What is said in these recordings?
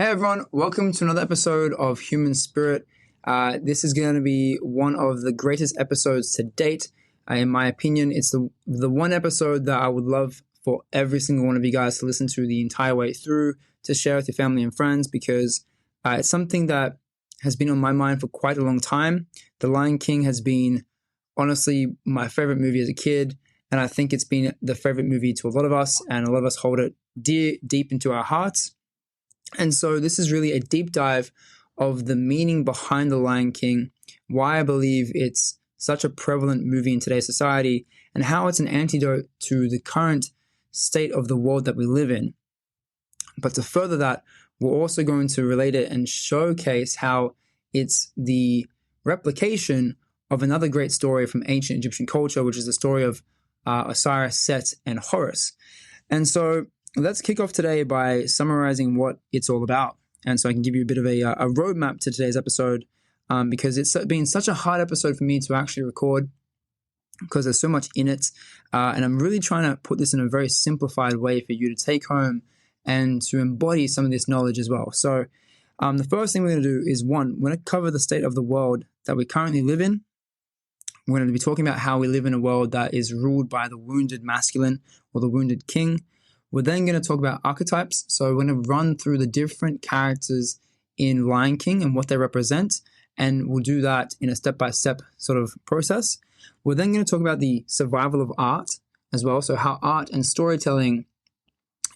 Hey everyone, welcome to another episode of Human Spirit. This is going to be one of the greatest episodes to date. In my opinion, it's the one episode that I would love for every single one of you guys to listen to the entire way through, to share with your family and friends, because it's something that has been on my mind for quite a long time. The Lion King has been honestly my favorite movie as a kid, and I think it's been the favorite movie to a lot of us, and a lot of us hold it deep into our hearts. And so this is really a deep dive of the meaning behind The Lion King, why I believe it's such a prevalent movie in today's society, and how it's an antidote to the current state of the world that we live in. But to further that, we're also going to relate it and showcase how it's the replication of another great story from ancient Egyptian culture, which is the story of Osiris, Set, and Horus. And so let's kick off today by summarizing what it's all about. And so I can give you a bit of a roadmap to today's episode, because it's been such a hard episode for me to actually record because there's so much in it. And I'm really trying to put this in a very simplified way for you to take home and to embody some of this knowledge as well. So the first thing we're going to do is, one, we're going to cover the state of the world that we currently live in. We're going to be talking about how we live in a world that is ruled by the wounded masculine or the wounded king. We're then going to talk about archetypes. So we're going to run through the different characters in Lion King and what they represent, and we'll do that in a step-by-step sort of process. We're then going to talk about the survival of art as well, so how art and storytelling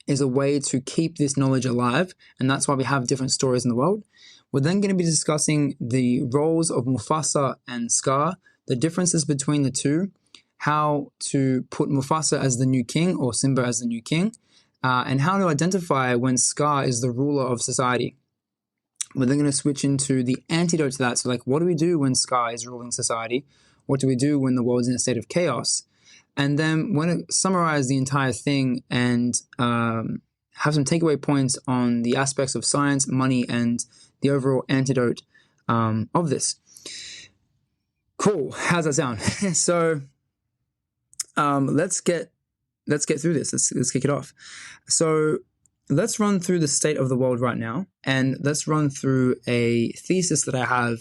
is a way to keep this knowledge alive, and that's why we have different stories in the world. We're then going to be discussing the roles of Mufasa and Scar, the differences between the two, how to put Mufasa as the new king or Simba as the new king, and how to identify when Scar is the ruler of society. We're then going to switch into the antidote to that. So like, what do we do when Scar is ruling society? What do we do when the world's in a state of chaos? And then we're going to summarize the entire thing and have some takeaway points on the aspects of science, money, and the overall antidote of this. Cool. How's that sound? So let's get through this. Let's kick it off. So let's run through the state of the world right now, and let's run through a thesis that I have,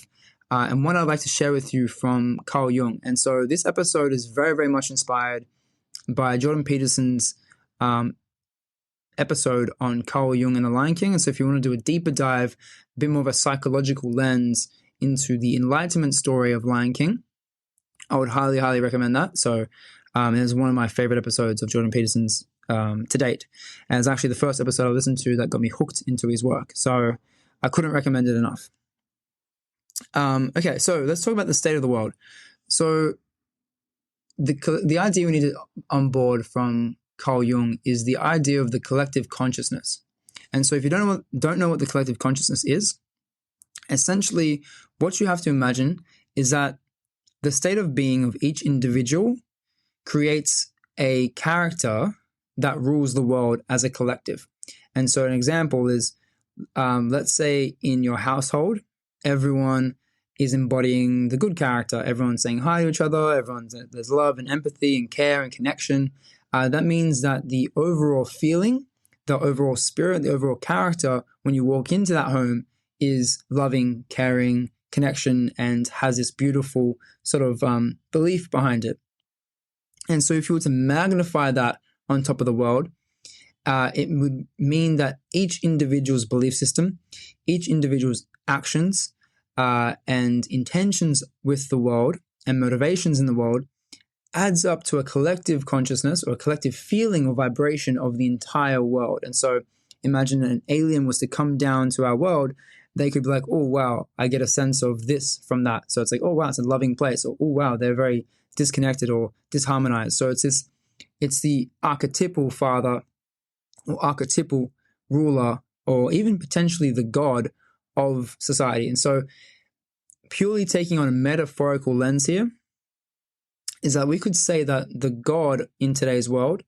and one I'd like to share with you from Carl Jung. And so this episode is very, very much inspired by Jordan Peterson's episode on Carl Jung and the Lion King. And so if you want to do a deeper dive, a bit more of a psychological lens into the enlightenment story of Lion King, I would highly, highly recommend that. So it's one of my favorite episodes of Jordan Peterson's to date. And it's actually the first episode I listened to that got me hooked into his work. So I couldn't recommend it enough. Okay, so let's talk about the state of the world. So the idea we need to on board from Carl Jung is the idea of the collective consciousness. And so if you don't know what the collective consciousness is, essentially what you have to imagine is that the state of being of each individual creates a character that rules the world as a collective. And so an example is, let's say in your household, everyone is embodying the good character. Everyone's saying hi to each other. There's love and empathy and care and connection. That means that the overall feeling, the overall spirit, the overall character, when you walk into that home, is loving, caring, connection, and has this beautiful sort of belief behind it. And so if you were to magnify that on top of the world, it would mean that each individual's belief system, each individual's actions and intentions with the world and motivations in the world adds up to a collective consciousness or a collective feeling or vibration of the entire world. And so imagine an alien was to come down to our world, they could be like, oh, wow, I get a sense of this from that. So it's like, oh, wow, it's a loving place. Or, oh, wow, they're very disconnected or disharmonized. So it's the archetypal father or archetypal ruler, or even potentially the god of society. And so purely taking on a metaphorical lens here is that we could say that the god in today's world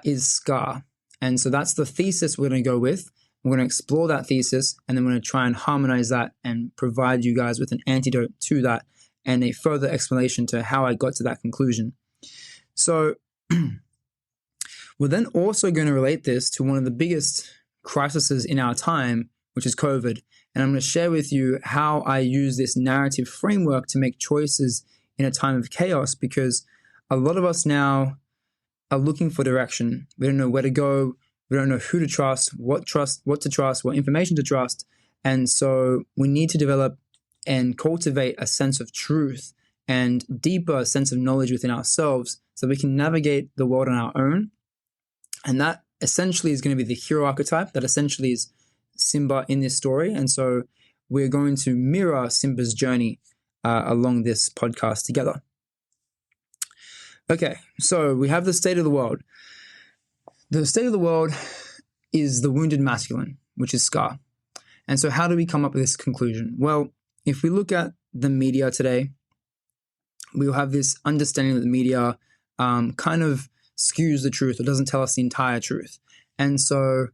is Scar. And so that's the thesis we're going to go with. We're going to explore that thesis, and then we're going to try and harmonize that and provide you guys with an antidote to that and a further explanation to how I got to that conclusion. So we're then also going to relate this to one of the biggest crises in our time, which is COVID. And I'm going to share with you how I use this narrative framework to make choices in a time of chaos, because a lot of us now are looking for direction. We don't know where to go. We don't know who to trust, what to trust, what information to trust. And so we need to develop and cultivate a sense of truth and deeper sense of knowledge within ourselves so we can navigate the world on our own. And that essentially is going to be the hero archetype. That essentially is Simba in this story. And so we're going to mirror Simba's journey along this podcast together. Okay, so we have the state of the world. The state of the world is the wounded masculine, which is Scar. And so how do we come up with this conclusion? Well, if we look at the media today, we will have this understanding that the media kind of skews the truth or doesn't tell us the entire truth. And so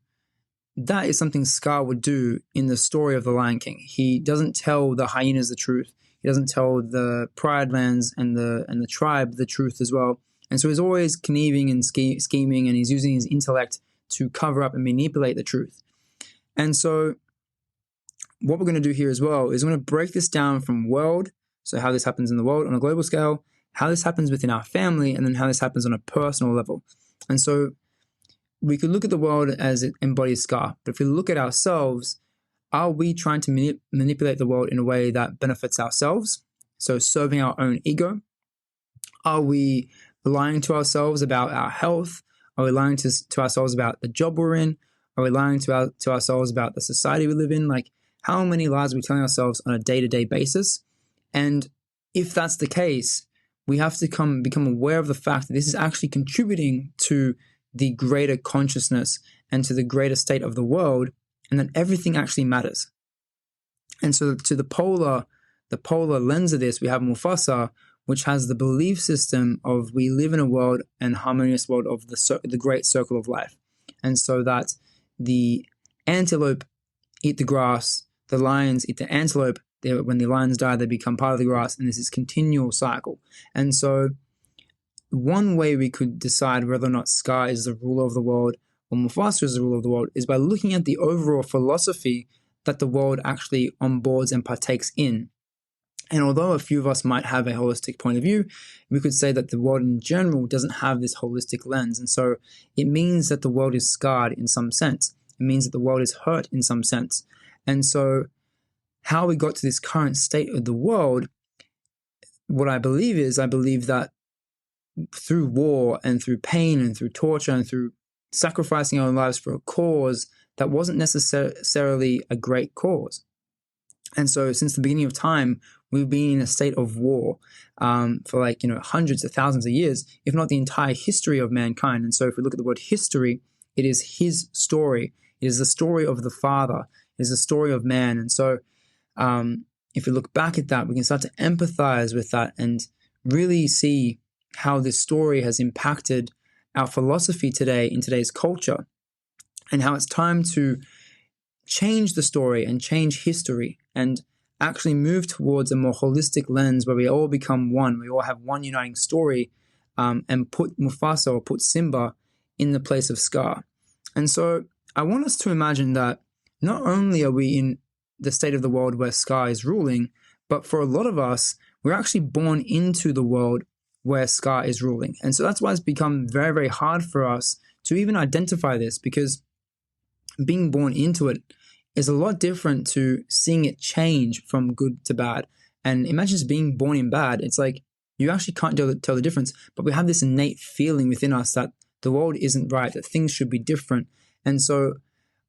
that is something Scar would do in the story of the Lion King. He doesn't tell the hyenas the truth. He doesn't tell the Pride Lands and the tribe the truth as well. And so he's always conniving and scheming, and he's using his intellect to cover up and manipulate the truth. And so what we're going to do here as well is we're going to break this down from world, so how this happens in the world on a global scale, how this happens within our family, and then how this happens on a personal level. And so we could look at the world as it embodies Scar, but if we look at ourselves, are we trying to manipulate the world in a way that benefits ourselves? So serving our own ego? Are we lying to ourselves about our health? Are we lying to ourselves about the job we're in? Are we lying to ourselves about the society we live in? Like, how many lies are we telling ourselves on a day-to-day basis? And if that's the case, we have to become aware of the fact that this is actually contributing to the greater consciousness and to the greater state of the world, and that everything actually matters. And so to the polar lens of this, we have Mufasa, which has the belief system of we live in a world, and harmonious world of the great circle of life. And so that the antelope eat the grass, the lions eat the antelope. When the lions die, they become part of the grass, and this is continual cycle. And so one way we could decide whether or not Scar is the ruler of the world or Mufasa is the ruler of the world is by looking at the overall philosophy that the world actually onboards and partakes in. And although a few of us might have a holistic point of view, we could say that the world in general doesn't have this holistic lens. And so it means that the world is scarred in some sense. It means that the world is hurt in some sense. And so how we got to this current state of the world, what I believe that through war and through pain and through torture and through sacrificing our lives for a cause that wasn't necessarily a great cause. And so since the beginning of time, we've been in a state of war for hundreds of thousands of years, if not the entire history of mankind. And so if we look at the word history, it is his story. It is the story of the Father. It is the story of man. And so if we look back at that, we can start to empathize with that and really see how this story has impacted our philosophy today in today's culture, and how it's time to change the story and change history and actually move towards a more holistic lens where we all become one. We all have one uniting story, and put Mufasa or put Simba in the place of Scar. And so I want us to imagine that not only are we in the state of the world where Scar is ruling, but for a lot of us, we're actually born into the world where Scar is ruling. And so that's why it's become very, very hard for us to even identify this, because being born into it is a lot different to seeing it change from good to bad. And imagine just being born in bad. It's like you actually can't tell the difference, but we have this innate feeling within us that the world isn't right, that things should be different. And so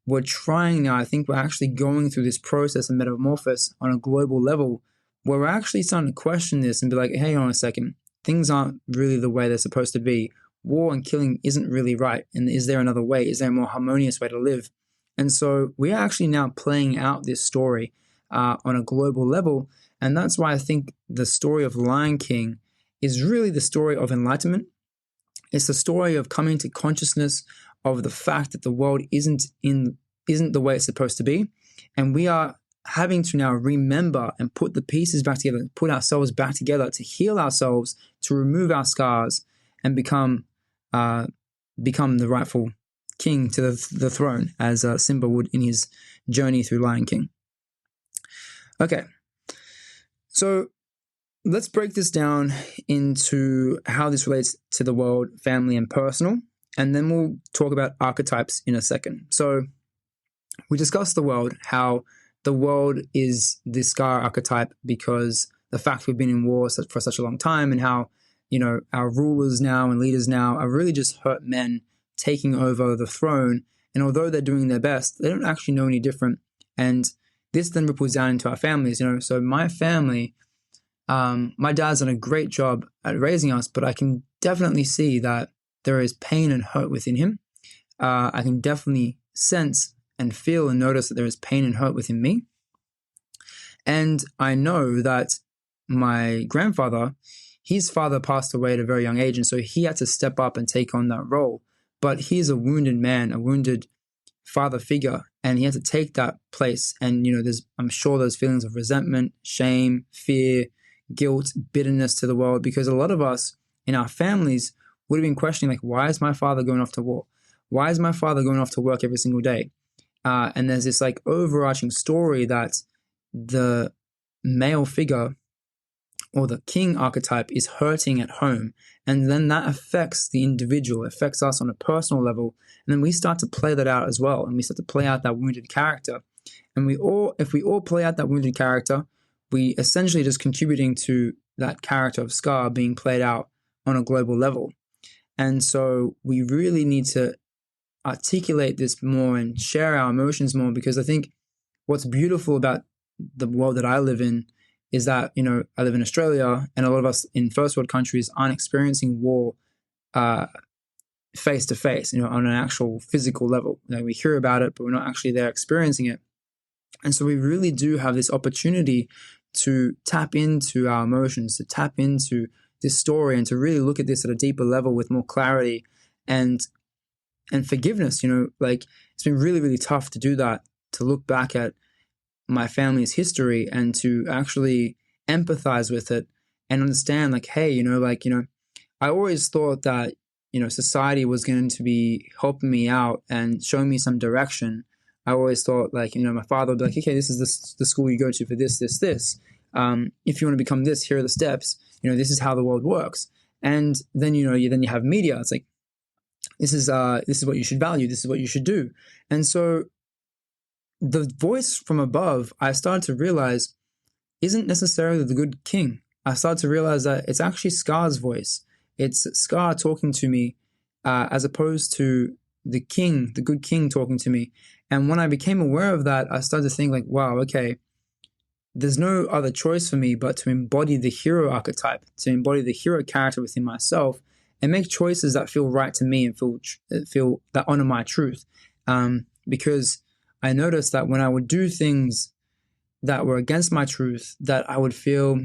we're trying now, I think we're actually going through this process of metamorphosis on a global level where we're actually starting to question this and be like, hey, hold on a second. Things aren't really the way they're supposed to be. War and killing isn't really right. And is there another way? Is there a more harmonious way to live? And so we are actually now playing out this story on a global level. And that's why I think the story of Lion King is really the story of enlightenment. It's the story of coming to consciousness of the fact that the world isn't the way it's supposed to be. And we are having to now remember and put the pieces back together, put ourselves back together to heal ourselves, to remove our scars and become the rightful king to the throne, as Simba would in his journey through Lion King. Okay, so let's break this down into how this relates to the world, family, and personal, and then we'll talk about archetypes in a second. So we discussed the world, how the world is the scar archetype because the fact we've been in war for such a long time, and how, our rulers now and leaders now are really just hurt men taking over the throne. And although they're doing their best, they don't actually know any different. And this then ripples down into our families, So my family, my dad's done a great job at raising us, but I can definitely see that there is pain and hurt within him. I can definitely sense and feel and notice that there is pain and hurt within me. And I know that my grandfather, his father passed away at a very young age, and so he had to step up and take on that role. But he's a wounded man, a wounded father figure, and he had to take that place. And, I'm sure there's feelings of resentment, shame, fear, guilt, bitterness to the world, because a lot of us in our families would have been questioning, like, why is my father going off to war? Why is my father going off to work every single day? And there's this like overarching story that the male figure or the king archetype is hurting at home. And then that affects the individual, affects us on a personal level. And then we start to play that out as well. And we start to play out that wounded character. And if we all play out that wounded character, we essentially just contributing to that character of Scar being played out on a global level. And so we really need to articulate this more and share our emotions more, because I think what's beautiful about the world that I live in is that, I live in Australia, and a lot of us in first world countries aren't experiencing war face to face, on an actual physical level. We hear about it, but we're not actually there experiencing it. And so we really do have this opportunity to tap into our emotions, to tap into this story, and to really look at this at a deeper level with more clarity and forgiveness. It's been really, really tough to do that, to look back at my family's history and to actually empathize with it and understand, like, hey, I always thought that, society was going to be helping me out and showing me some direction. I always thought, like, my father would be like, okay, this is the school you go to for this. If you want to become this, here are the steps. This is how the world works. And then, then you have media. It's like, this is what you should value. This is what you should do. And so the voice from above, I started to realize, isn't necessarily the good king. I started to realize that it's actually Scar's voice. It's Scar talking to me, as opposed to the king, the good king talking to me. And when I became aware of that, I started to think, like, wow, okay, there's no other choice for me but to embody the hero archetype, to embody the hero character within myself, and make choices that feel right to me and feel that honor my truth. Because I noticed that when I would do things that were against my truth, that I would feel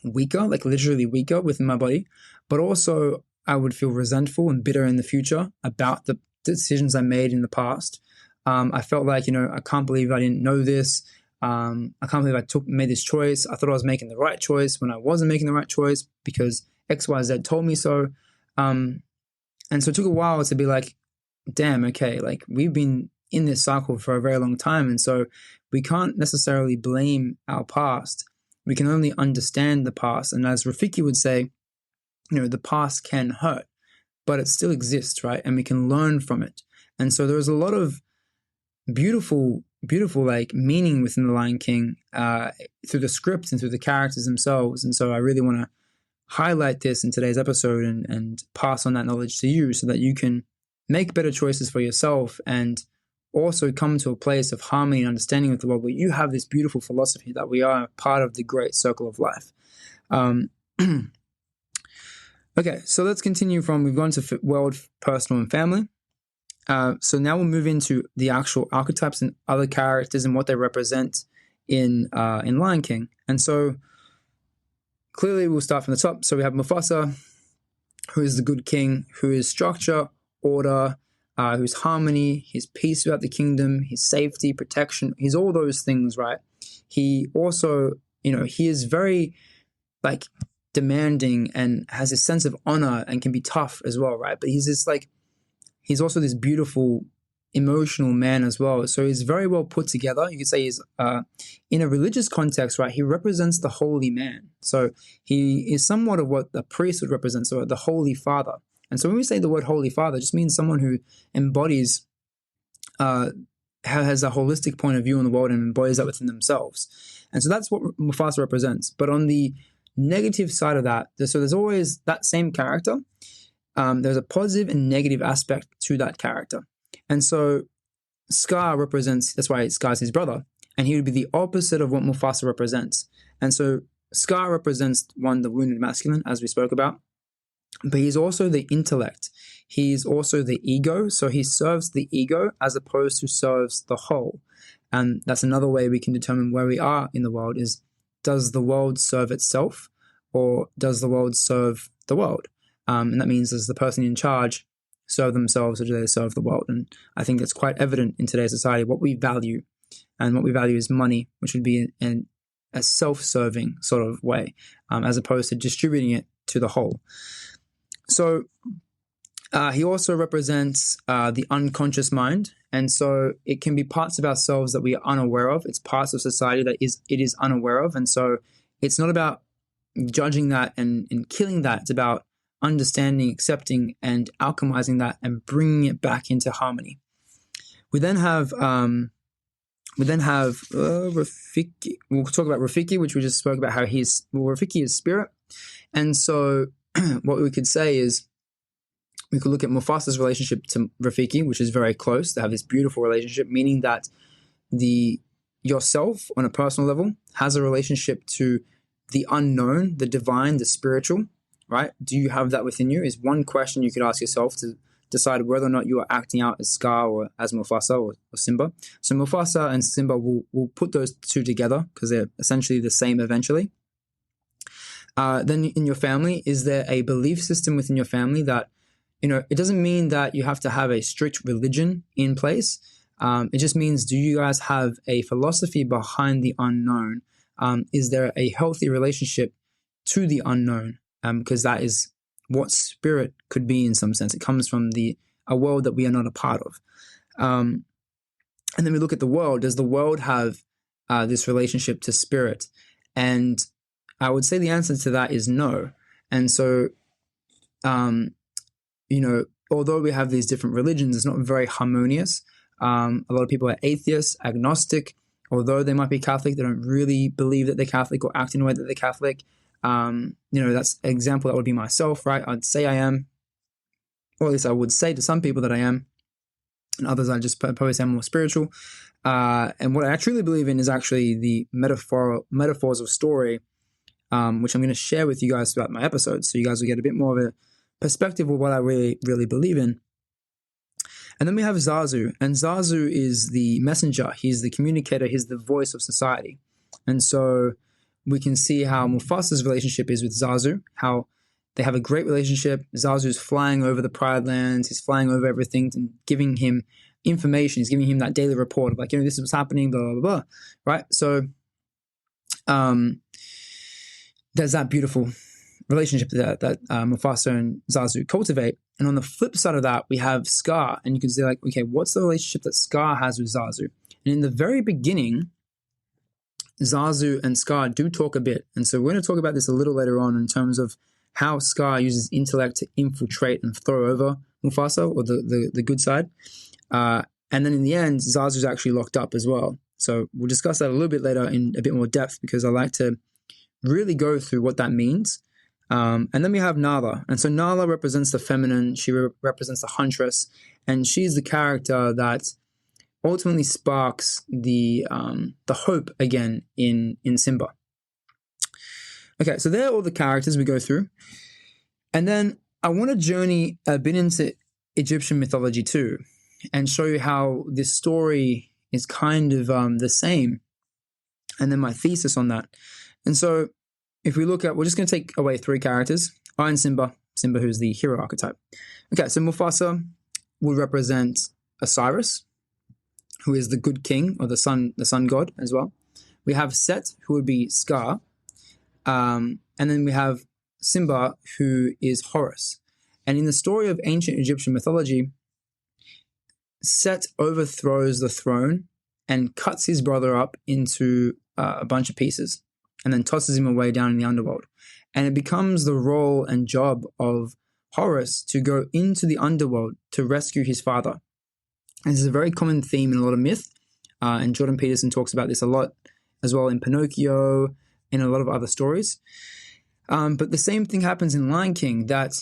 weaker, like literally weaker within my body, but also I would feel resentful and bitter in the future about the decisions I made in the past. I felt like, I can't believe I didn't know this. I can't believe I made this choice. I thought I was making the right choice when I wasn't making the right choice because XYZ told me so. And so it took a while to be like, damn, okay, like we've been in this cycle for a very long time. And so we can't necessarily blame our past. We can only understand the past. And as Rafiki would say, the past can hurt, but it still exists, right? And we can learn from it. And so there was a lot of beautiful like meaning within the Lion King through the script and through the characters themselves. And so I really want to highlight this in today's episode and pass on that knowledge to you so that you can make better choices for yourself and also come to a place of harmony and understanding with the world where you have this beautiful philosophy that we are part of the great circle of life. Okay, so let's continue we've gone to world, personal, and family. So now we'll move into the actual archetypes and other characters and what they represent in Lion King. And so clearly we'll start from the top. So we have Mufasa, who is the good king, who is structure, order, who's harmony, his peace throughout the kingdom, his safety, protection, he's all those things, right? He also, he is very like demanding and has a sense of honor and can be tough as well, right? But he's this like he's also this beautiful, emotional man as well. So he's very well put together. You could say he's, in a religious context, right, he represents the holy man. So he is somewhat of what the priest would represent, so the holy father. And so when we say the word holy father, it just means someone who embodies, has a holistic point of view on the world and embodies that within themselves. And so that's what Mufasa represents. But on the negative side of that, so there's always that same character. There's a positive and negative aspect to that character. And so Scar represents, that's why Scar's his brother, and he would be the opposite of what Mufasa represents. And so Scar represents, one, the wounded masculine, as we spoke about, but he's also the intellect. He's also the ego, so he serves the ego as opposed to serves the whole. And that's another way we can determine where we are in the world is, does the world serve itself, or does the world serve the world? And that means, does the person in charge serve themselves, or do they serve the world? And I think it's quite evident in today's society what we value. And what we value is money, which would be a self-serving sort of way, as opposed to distributing it to the whole. So he also represents the unconscious mind. And so it can be parts of ourselves that we are unaware of. It's parts of society that it is unaware of. And so it's not about judging that and killing that. It's about understanding, accepting, and alchemizing that and bringing it back into harmony. We then have Rafiki. We'll talk about Rafiki, which we just spoke about how Rafiki is spirit. And so what we could say is, we could look at Mufasa's relationship to Rafiki, which is very close. They have this beautiful relationship, meaning that yourself on a personal level has a relationship to the unknown, the divine, the spiritual, right? Do you have that within you? Is one question you could ask yourself to decide whether or not you are acting out as Scar or as Mufasa or Simba. So Mufasa and Simba will put those two together because they're essentially the same eventually. Then in your family, is there a belief system within your family that, it doesn't mean that you have to have a strict religion in place. It just means, do you guys have a philosophy behind the unknown? Is there a healthy relationship to the unknown? Because that is what spirit could be in some sense. It comes from a world that we are not a part of. And then we look at the world. Does the world have this relationship to spirit? And I would say the answer to that is no. And so, although we have these different religions, it's not very harmonious. A lot of people are atheists, agnostic. Although they might be Catholic, they don't really believe that they're Catholic or act in a way that they're Catholic. That's an example that would be myself, right? I'd say I am, or at least I would say to some people that I am, and others I just probably say I'm more spiritual. And what I truly believe in is actually the metaphors of story, which I'm going to share with you guys throughout my episodes, so you guys will get a bit more of a perspective of what I really, really believe in. And then we have Zazu, and Zazu is the messenger. He's the communicator. He's the voice of society. And so we can see how Mufasa's relationship is with Zazu, how they have a great relationship. Zazu's flying over the Pride Lands. He's flying over everything and giving him information. He's giving him that daily report of this is what's happening, blah, blah, blah, right? So there's that beautiful relationship that Mufasa and Zazu cultivate. And on the flip side of that, we have Scar. And you can say, okay, what's the relationship that Scar has with Zazu? And in the very beginning, Zazu and Scar do talk a bit. And so we're going to talk about this a little later on in terms of how Scar uses intellect to infiltrate and throw over Mufasa, or the good side. And then in the end, Zazu's actually locked up as well. So we'll discuss that a little bit later in a bit more depth, because I like to really go through what that means. And then we have Nala. And so Nala represents the feminine. She represents the huntress. And she's the character that ultimately sparks the hope again in Simba. Okay, so there are all the characters we go through. And then I want to journey a bit into Egyptian mythology too, and show you how this story is kind of the same. And then my thesis on that. And so if we look at, we're just going to take away three characters, I and Simba, who's the hero archetype. Okay, so Mufasa will represent Osiris, who is the good king, or the sun god as well. We have Set, who would be Scar. And then we have Simba, who is Horus. And in the story of ancient Egyptian mythology, Set overthrows the throne and cuts his brother up into a bunch of pieces and then tosses him away down in the underworld. And it becomes the role and job of Horus to go into the underworld to rescue his father. And this is a very common theme in a lot of myth, and Jordan Peterson talks about this a lot as well in Pinocchio, in a lot of other stories. But the same thing happens in Lion King, that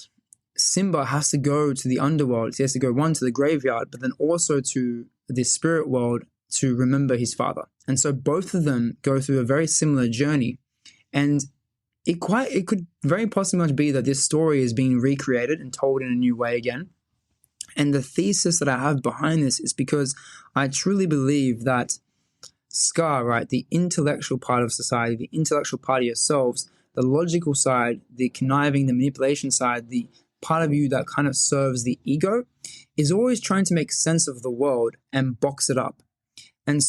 Simba has to go to the underworld. He has to go, one, to the graveyard, but then also to the spirit world to remember his father. And so both of them go through a very similar journey. And it could very possibly much be that this story is being recreated and told in a new way again. And the thesis that I have behind this is because I truly believe that Scar, right, the intellectual part of society, the intellectual part of yourselves, the logical side, the conniving, the manipulation side, the part of you that kind of serves the ego, is always trying to make sense of the world and box it up. And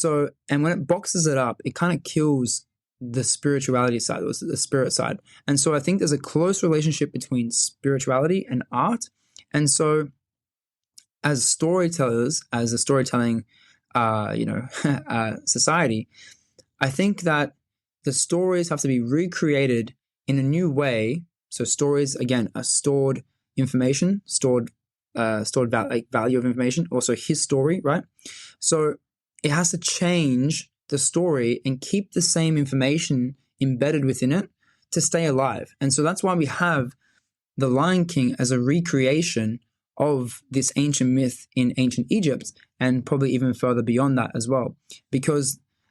when it boxes it up, it kind of kills the spirituality side, or the spirit side. And so I think there's a close relationship between spirituality and art. And so as storytellers, as a storytelling society, I think that the stories have to be recreated in a new way. So stories, again, are stored information, stored value of information, also his story, right? So it has to change the story and keep the same information embedded within it to stay alive. And so that's why we have The Lion King as a recreation of this ancient myth in ancient Egypt, and probably even further beyond that as well,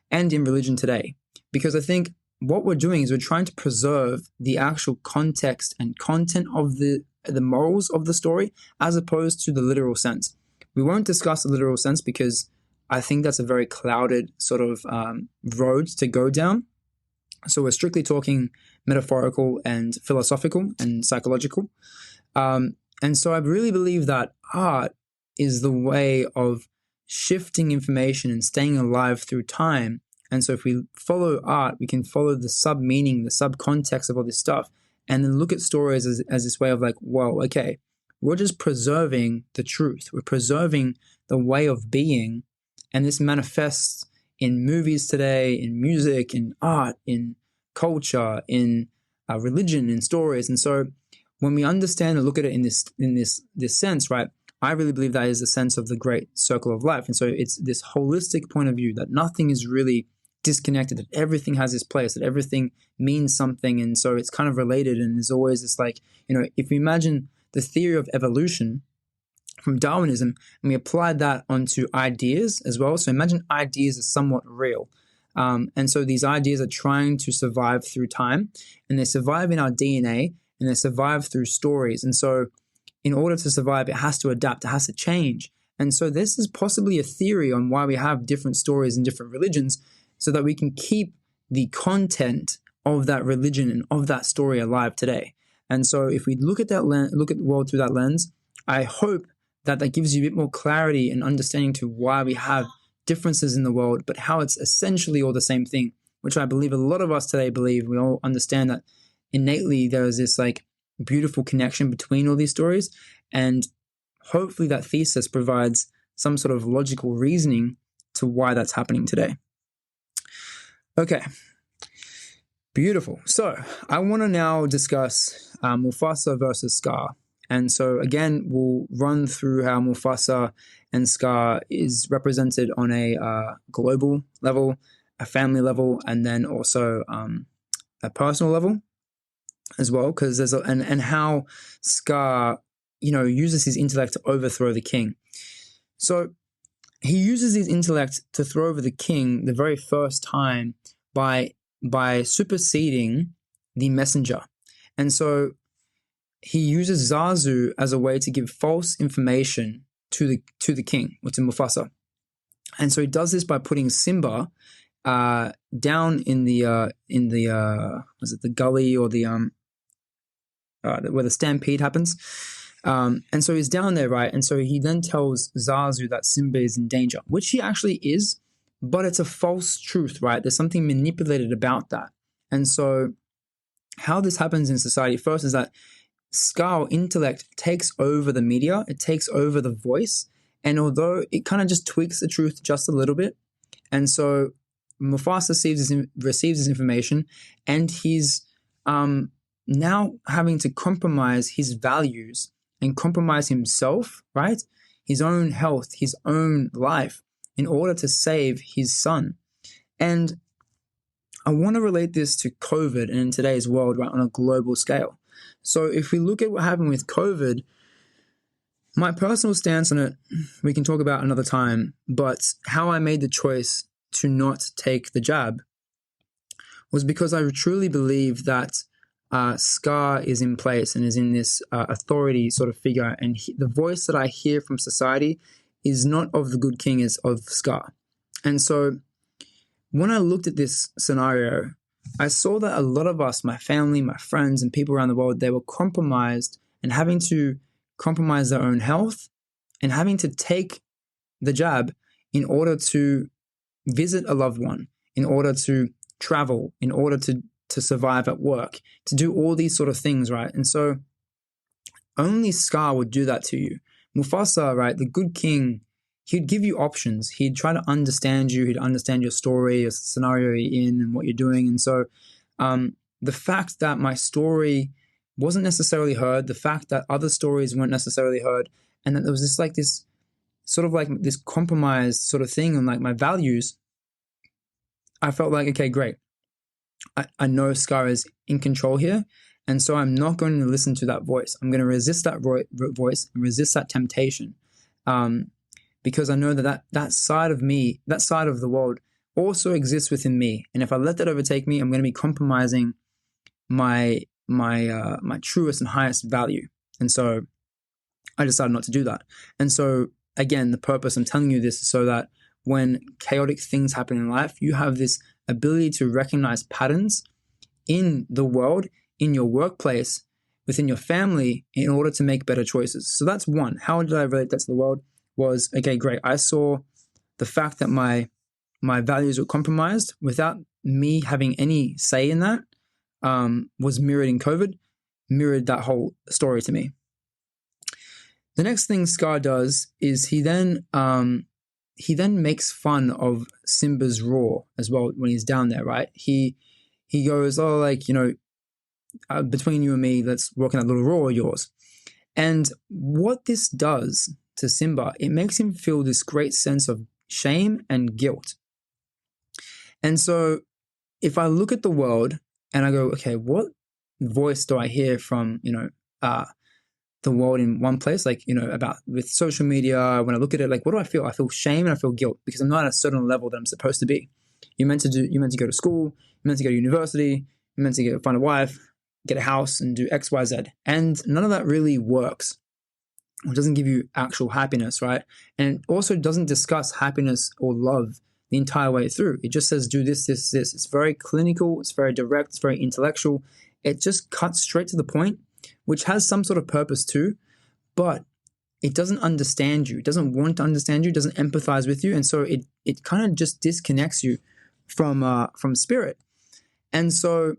and in religion today. Because I think what we're doing is we're trying to preserve the actual context and content of the morals of the story, as opposed to the literal sense. We won't discuss the literal sense because I think that's a very clouded sort of road to go down. So we're strictly talking metaphorical and philosophical and psychological. And so I really believe that art is the way of shifting information and staying alive through time. And so if we follow art, we can follow the sub-meaning, the sub-context of all this stuff, and then look at stories as this way of like, whoa, okay, we're just preserving the truth. We're preserving the way of being. And this manifests in movies today, in music, in art, in culture, in religion, in stories. And so when we understand and look at it in this sense, right, I really believe that is the sense of the great circle of life. And so it's this holistic point of view that nothing is really disconnected, that everything has its place, that everything means something. And so it's kind of related. And there's always this like, if we imagine the theory of evolution from Darwinism, and we applied that onto ideas as well. So imagine ideas are somewhat real. And so these ideas are trying to survive through time, and they survive in our DNA, and they survive through stories. And so in order to survive, it has to adapt, it has to change. And so this is possibly a theory on why we have different stories in different religions, so that we can keep the content of that religion and of that story alive today. And so if we look at look at the world through that lens, I hope that gives you a bit more clarity and understanding to why we have differences in the world, but how it's essentially all the same thing, which I believe a lot of us today believe. We all understand that innately there is this like beautiful connection between all these stories, and hopefully that thesis provides some sort of logical reasoning to why that's happening today. Okay, beautiful. So I want to now discuss Mufasa versus Scar. And so again, we'll run through how Mufasa and Scar is represented on a global level, a family level, and then also a personal level as well. Because there's and how Scar, uses his intellect to overthrow the king. So he uses his intellect to throw over the king the very first time by superseding the messenger, and so he uses Zazu as a way to give false information to the king, or to Mufasa. And so he does this by putting Simba down in the was it the gully or the where the stampede happens. And so he's down there, right? And so he then tells Zazu that Simba is in danger, which he actually is, but it's a false truth, right? There's something manipulated about that. And so how this happens in society first is that Scar intellect takes over the media, it takes over the voice, And although it kind of just tweaks the truth just a little bit, and so Mufasa receives this information, and he's now having to compromise his values and compromise himself, right? His own health, his own life, in order to save his son. And I want to relate this to COVID and in today's world, right, on a global scale. So if we look at what happened with COVID, my personal stance on it, we can talk about another time, but how I made the choice to not take the jab was because I truly believe that Scar is in place and is in this authority sort of figure, and the voice that I hear from society is not of the good king, is of Scar. And so when I looked at this scenario, I saw that a lot of us, my family, my friends, and people around the world, they were compromised and having to compromise their own health and having to take the jab in order to visit a loved one, in order to travel, in order to survive at work, to do all these sort of things, right? And so only Scar would do that to you. Mufasa, right, the good king, he'd give you options. He'd try to understand you. He'd understand your story, your scenario you're in, and what you're doing. And so the fact that my story wasn't necessarily heard, the fact that other stories weren't necessarily heard, and that there was this sort of like this compromised sort of thing on like my values, I felt like, okay, great. I know Scar is in control here, and so I'm not going to listen to that voice. I'm going to resist that voice and resist that temptation, because I know that side of me, that side of the world, also exists within me. And if I let that overtake me, I'm going to be compromising my truest and highest value. And so I decided not to do that. And so again, the purpose I'm telling you this is so that when chaotic things happen in life, you have this ability to recognize patterns in the world, in your workplace, within your family, in order to make better choices. So that's one. How did I relate that to the world? Was, okay, great. I saw the fact that my values were compromised without me having any say in that, was mirrored in COVID, mirrored that whole story to me. The next thing Scar does is he then makes fun of Simba's roar as well when he's down there, right? He goes, oh, like, between you and me, let's work on that little roar of yours. And what this does to Simba, it makes him feel this great sense of shame and guilt. And so if I look at the world and I go, okay, what voice do I hear from, the world in one place, like, about with social media, when I look at it, like, what do I feel? I feel shame and I feel guilt because I'm not at a certain level that I'm supposed to be. You're meant to go to school, you're meant to go to university, you're meant to find a wife, get a house and do X, Y, Z. And none of that really works. It doesn't give you actual happiness, right? And it also doesn't discuss happiness or love the entire way through. It just says, do this, this, this. It's very clinical, it's very direct, it's very intellectual. It just cuts straight to the point, which has some sort of purpose too, but it doesn't understand you. It doesn't want to understand you, it doesn't empathize with you. And so it kind of just disconnects you from spirit. And so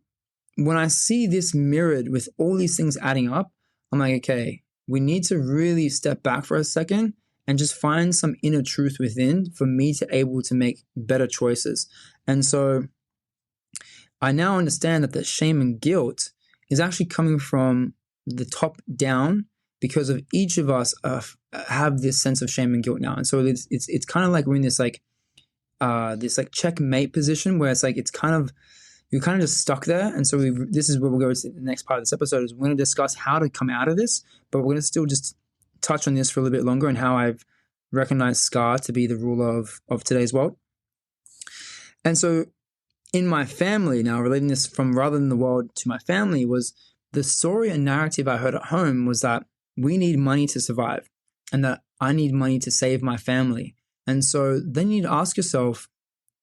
when I see this mirrored with all these things adding up, I'm like, okay, we need to really step back for a second and just find some inner truth within for me to able to make better choices. And so I now understand that the shame and guilt is actually coming from the top down because of each of us have this sense of shame and guilt now. And so it's kind of like we're in this checkmate position where it's like you're kind of just stuck there. And so this is where we'll go to the next part of this episode is we're going to discuss how to come out of this, but we're going to still just touch on this for a little bit longer and how I've recognized Scar to be the ruler of today's world. And so in my family now, relating this from rather than the world to my family, was the story and narrative I heard at home was that we need money to survive and that I need money to save my family. And so then you need to ask yourself,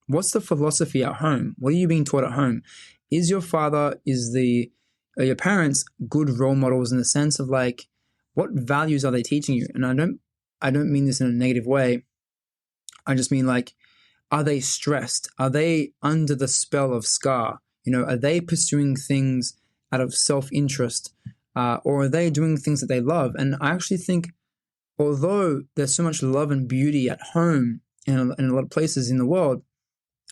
what's the philosophy at home? What are you being taught at home? Is your father, are your parents good role models in the sense of like, what values are they teaching you? And I don't mean this in a negative way. I just mean like, are they stressed? Are they under the spell of Scar? Are they pursuing things out of self-interest? Or are they doing things that they love? And I actually think although there's so much love and beauty at home and in a lot of places in the world,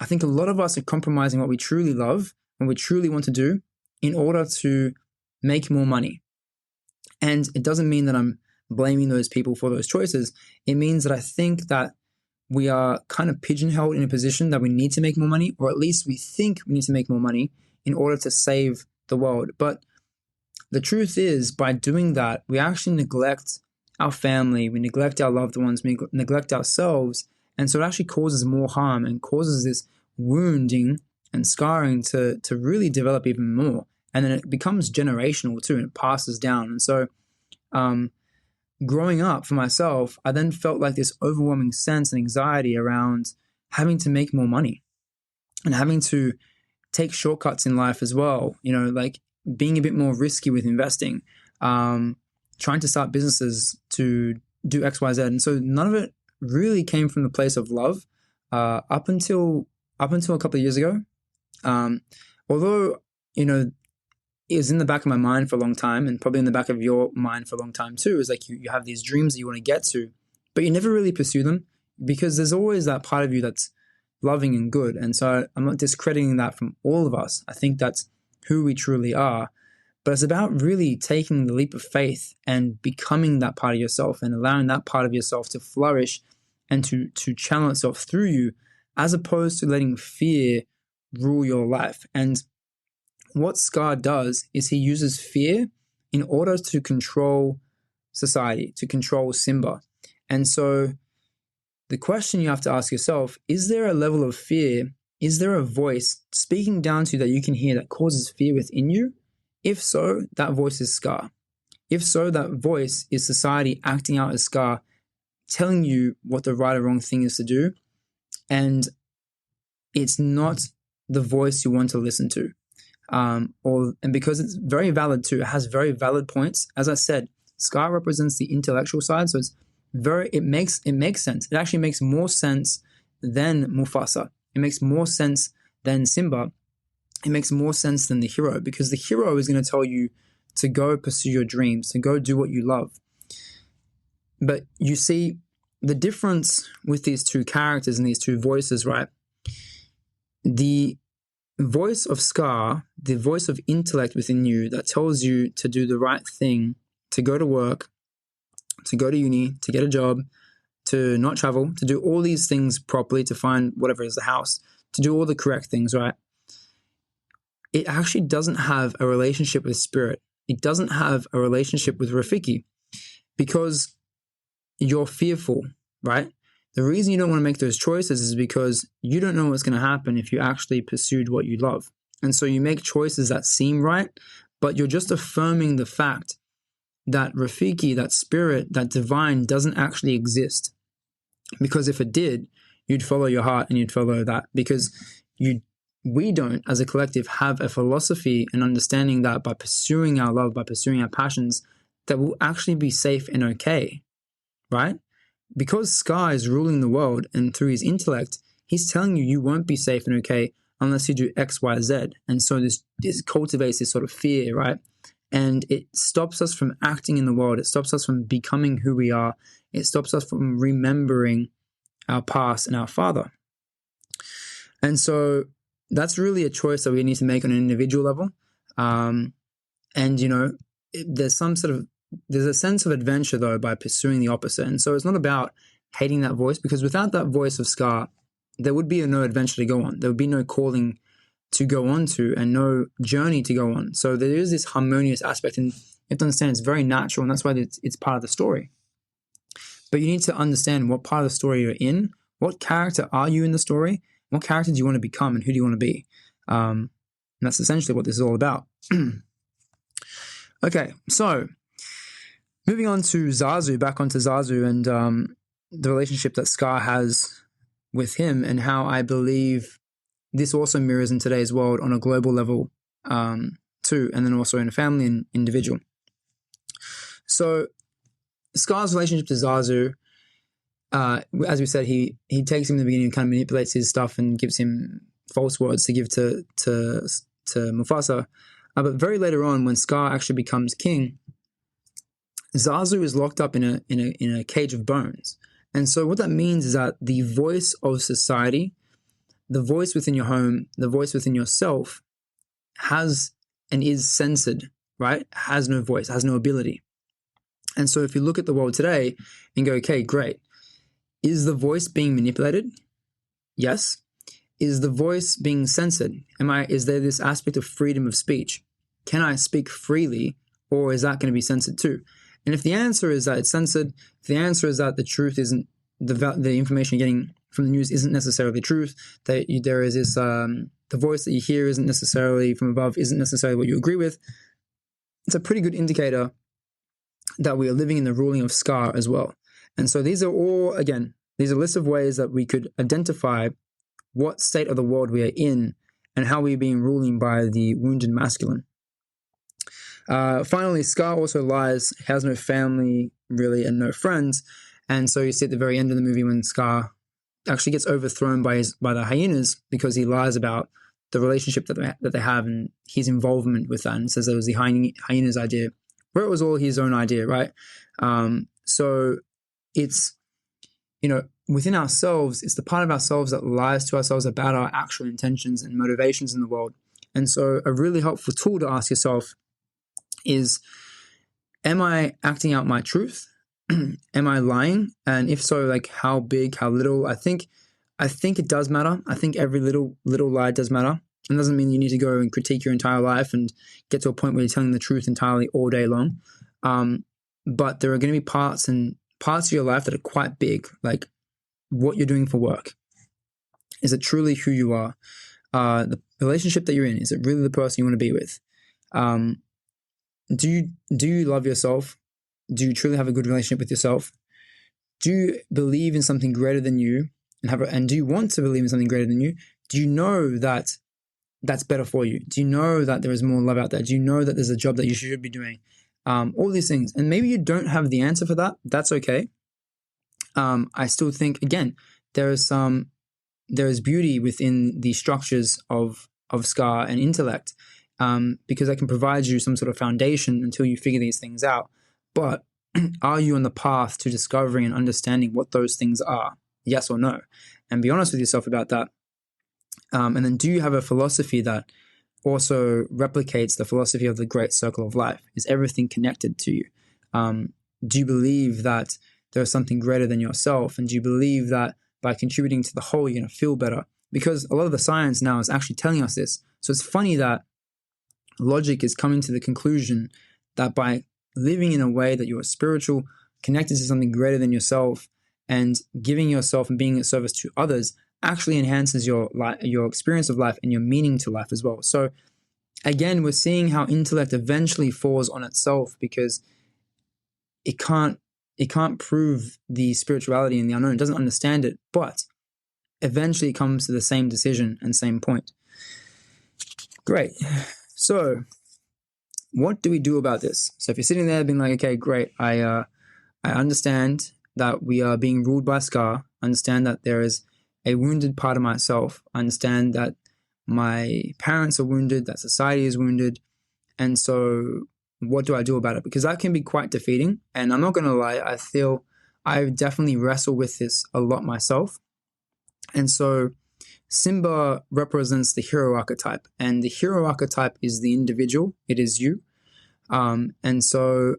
I think a lot of us are compromising what we truly love and we truly want to do in order to make more money. And it doesn't mean that I'm blaming those people for those choices. It means that I think that we are kind of pigeonholed in a position that we need to make more money, or at least we think we need to make more money in order to save the world. But the truth is, by doing that, we actually neglect our family, we neglect our loved ones, we neglect ourselves. And so it actually causes more harm and causes this wounding and scarring to really develop even more. And then it becomes generational too, and it passes down. And so growing up for myself, I then felt like this overwhelming sense and anxiety around having to make more money and having to take shortcuts in life as well, like being a bit more risky with investing, trying to start businesses to do X, Y, Z. And so none of it really came from the place of love up until a couple of years ago. Although, it was in the back of my mind for a long time, and probably in the back of your mind for a long time too, is like you have these dreams that you want to get to, but you never really pursue them because there's always that part of you that's loving and good. And so I'm not discrediting that from all of us. I think that's who we truly are. But it's about really taking the leap of faith and becoming that part of yourself and allowing that part of yourself to flourish and to channel itself through you, as opposed to letting fear rule your life. And what Scar does is he uses fear in order to control society, to control Simba. And so the question you have to ask yourself, is there a level of fear? Is there a voice speaking down to you that you can hear that causes fear within you? If so, that voice is Scar. If so, that voice is society acting out as Scar, telling you what the right or wrong thing is to do. And it's not the voice you want to listen to. And because it's very valid too, it has very valid points. As I said, Scar represents the intellectual side, so it makes sense. It actually makes more sense than Mufasa. It makes more sense than Simba. It makes more sense than the hero, because the hero is going to tell you to go pursue your dreams, to go do what you love. But you see the difference with these two characters and these two voices, right? The voice of Scar, the voice of intellect within you that tells you to do the right thing, to go to work, to go to uni, to get a job, to not travel, to do all these things properly, to find whatever is the house, to do all the correct things, right? It actually doesn't have a relationship with spirit. It doesn't have a relationship with Rafiki, because you're fearful, right? The reason you don't want to make those choices is because you don't know what's going to happen if you actually pursued what you love. And so you make choices that seem right, but you're just affirming the fact that Rafiki, that spirit, that divine doesn't actually exist. Because if it did, you'd follow your heart and you'd follow that, because we don't, as a collective, have a philosophy and understanding that by pursuing our love, by pursuing our passions, that we'll actually be safe and okay, right? Because Scar is ruling the world, and through his intellect, he's telling you you won't be safe and okay unless you do X, Y, Z. And so this cultivates this sort of fear, right? And it stops us from acting in the world. It stops us from becoming who we are. It stops us from remembering our past and our father. And so that's really a choice that we need to make on an individual level. There's a sense of adventure, though, by pursuing the opposite. And so it's not about hating that voice, because without that voice of Scar, there would be no adventure to go on. There would be no calling to go on to and no journey to go on. So there is this harmonious aspect, and you have to understand it's very natural, and that's why it's part of the story. But you need to understand what part of the story you're in, what character are you in the story, what character do you want to become, and who do you want to be. And that's essentially what this is all about. Okay, so moving on to Zazu, back onto Zazu and the relationship that Scar has with him, and how I believe this also mirrors in today's world on a global level too, and then also in a family and individual. So Scar's relationship to Zazu, as we said, he takes him in the beginning and kind of manipulates his stuff and gives him false words to give to Mufasa. But very later on, when Scar actually becomes king, Zazu is locked up in a cage of bones. And so what that means is that the voice of society, the voice within your home, the voice within yourself has and is censored, right? Has no voice, has no ability. And so if you look at the world today and go, okay, great. Is the voice being manipulated? Yes. Is the voice being censored? Is there this aspect of freedom of speech? Can I speak freely, or is that going to be censored too? And if the answer is that it's censored, if the answer is that the truth isn't, the information you're getting from the news isn't necessarily truth, that there is this, the voice that you hear isn't necessarily from above, isn't necessarily what you agree with, it's a pretty good indicator that we are living in the ruling of Scar as well. And so these are all, again, these are lists of ways that we could identify what state of the world we are in and how we're being ruled by the wounded masculine. Finally, Scar also lies, has no family really and no friends. And so you see at the very end of the movie when Scar actually gets overthrown by the hyenas because he lies about the relationship that they have and his involvement with that, and says it was the hyena's idea, where it was all his own idea, right? So it's, within ourselves, it's the part of ourselves that lies to ourselves about our actual intentions and motivations in the world. And so a really helpful tool to ask yourself is, am I acting out my truth? Am I lying? And if so, like how big, how little? I think it does matter. I think every little lie does matter. It doesn't mean you need to go and critique your entire life and get to a point where you're telling the truth entirely all day long. But there are going to be parts of your life that are quite big, like what you're doing for work. Is it truly who you are? The relationship that you're in, is it really the person you want to be with? Do you love yourself? Do you truly have a good relationship with yourself? Do you believe in something greater than you and do you want to believe in something greater than you? Do you know that that's better for you? Do you know that there is more love out there? Do you know that there's a job that you should be doing? All these things. And maybe you don't have the answer for that. That's okay. I still think, again, there is beauty within the structures of Scar and intellect, because that can provide you some sort of foundation until you figure these things out. But are you on the path to discovering and understanding what those things are? Yes or no? And be honest with yourself about that. And then do you have a philosophy that also replicates the philosophy of the great circle of life? Is everything connected to you? Do you believe that there's something greater than yourself? And do you believe that by contributing to the whole, you're going to feel better? Because a lot of the science now is actually telling us this. So it's funny that logic is coming to the conclusion that by living in a way that you are spiritual, connected to something greater than yourself, and giving yourself and being of service to others actually enhances your experience of life and your meaning to life as well. So again, we're seeing how intellect eventually falls on itself because it can't prove the spirituality and the unknown. It doesn't understand it, but eventually it comes to the same decision and same point. Great. So what do we do about this? So if you're sitting there being like, okay, great, I understand that we are being ruled by Scar. I understand that there is a wounded part of myself. I understand that my parents are wounded, that society is wounded. And so what do I do about it? Because that can be quite defeating. And I'm not going to lie, I feel I definitely wrestle with this a lot myself. And so Simba represents the hero archetype. And the hero archetype is the individual. It is you. And so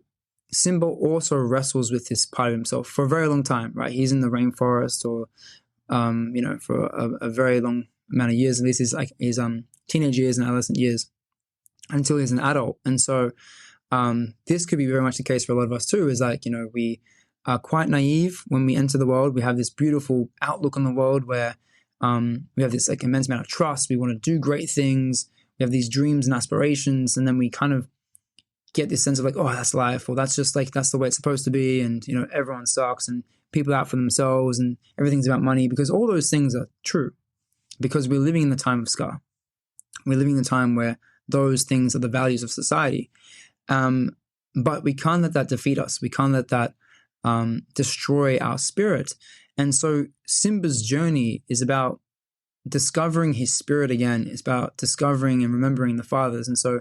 Simba also wrestles with this part of himself for a very long time, right? He's in the rainforest or, for a very long amount of years. At least his teenage years and adolescent years until he's an adult. And so this could be very much the case for a lot of us too, is like, we are quite naive when we enter the world. We have this beautiful outlook on the world where we have this like immense amount of trust. We want to do great things. We have these dreams and aspirations. And then we kind of get this sense of like, oh, that's life, or that's just like, that's the way it's supposed to be. And, everyone sucks and people are out for themselves and everything's about money, because all those things are true because we're living in the time of Scar. We're living in a time where those things are the values of society. But we can't let that defeat us. We can't let that destroy our spirit. And so Simba's journey is about discovering his spirit again. It's about discovering and remembering the fathers. And so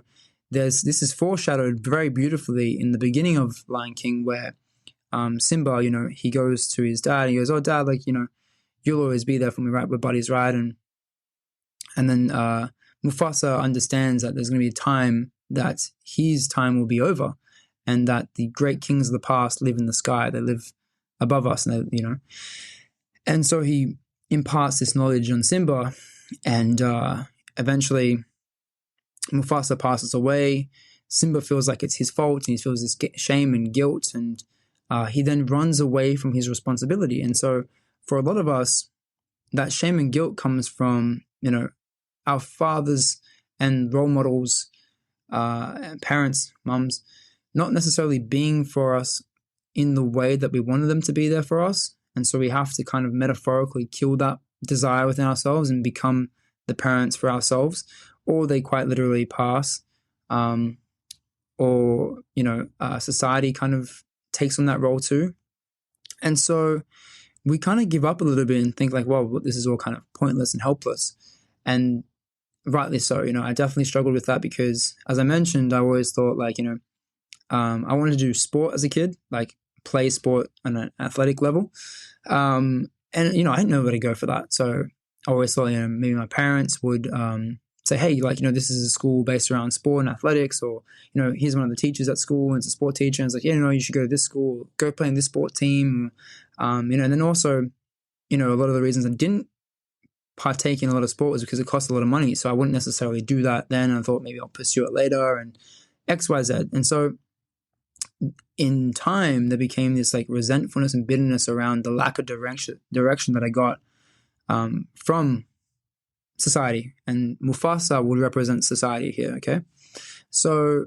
this is foreshadowed very beautifully in the beginning of Lion King, where Simba, he goes to his dad and he goes, "Oh, Dad, like, you'll always be there for me, right? We're buddies, right?" And then Mufasa understands that there's going to be a time that his time will be over, and that the great kings of the past live in the sky. They live above us, and and so he imparts this knowledge on Simba, and eventually Mufasa passes away. Simba feels like it's his fault, and he feels this shame and guilt, and he then runs away from his responsibility. And so for a lot of us, that shame and guilt comes from, our fathers and role models, and parents, mums, not necessarily being for us in the way that we wanted them to be there for us. And so we have to kind of metaphorically kill that desire within ourselves and become the parents for ourselves, or they quite literally pass, or society kind of takes on that role too. And so we kind of give up a little bit and think like, well, this is all kind of pointless and helpless. And rightly so. I definitely struggled with that because, as I mentioned, I always thought like, I wanted to do sport as a kid, like play sport on an athletic level. And, I didn't know where to go for that. So I always thought, maybe my parents would say, hey, like, this is a school based around sport and athletics, or, here's one of the teachers at school and it's a sport teacher. And it's like, you should go to this school, go play in this sport team. And then also, a lot of the reasons I didn't partake in a lot of sport was because it cost a lot of money. So I wouldn't necessarily do that then. I thought maybe I'll pursue it later and X, Y, Z. And so in time, there became this like resentfulness and bitterness around the lack of direction that I got from society. And Mufasa would represent society here, okay? So,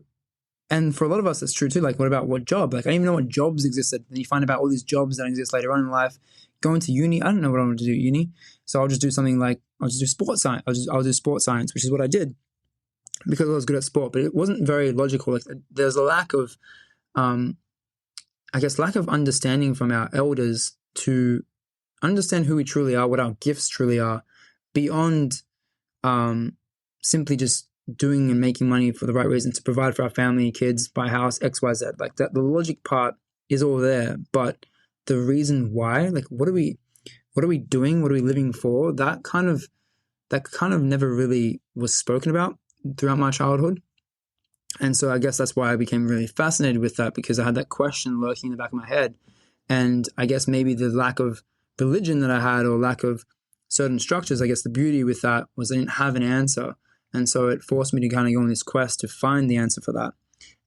and for a lot of us, that's true too. Like, what job? Like, I didn't even know what jobs existed. And you find about all these jobs that exist later on in life. Going to uni, I don't know what I want to do at uni. So I'll just do something like, I'll just do sports science. I'll do sports science, which is what I did because I was good at sport. But it wasn't very logical. Like, there's a lack of, lack of understanding from our elders to understand who we truly are, what our gifts truly are, beyond simply just doing and making money for the right reason to provide for our family, kids, buy a house, X, Y, Z. Like that, the logic part is all there, but the reason why, like, what are we doing? What are we living for? That kind of never really was spoken about throughout my childhood. And so I guess that's why I became really fascinated with that, because I had that question lurking in the back of my head. And I guess maybe the lack of religion that I had, or lack of certain structures, I guess the beauty with that was I didn't have an answer. And so it forced me to kind of go on this quest to find the answer for that.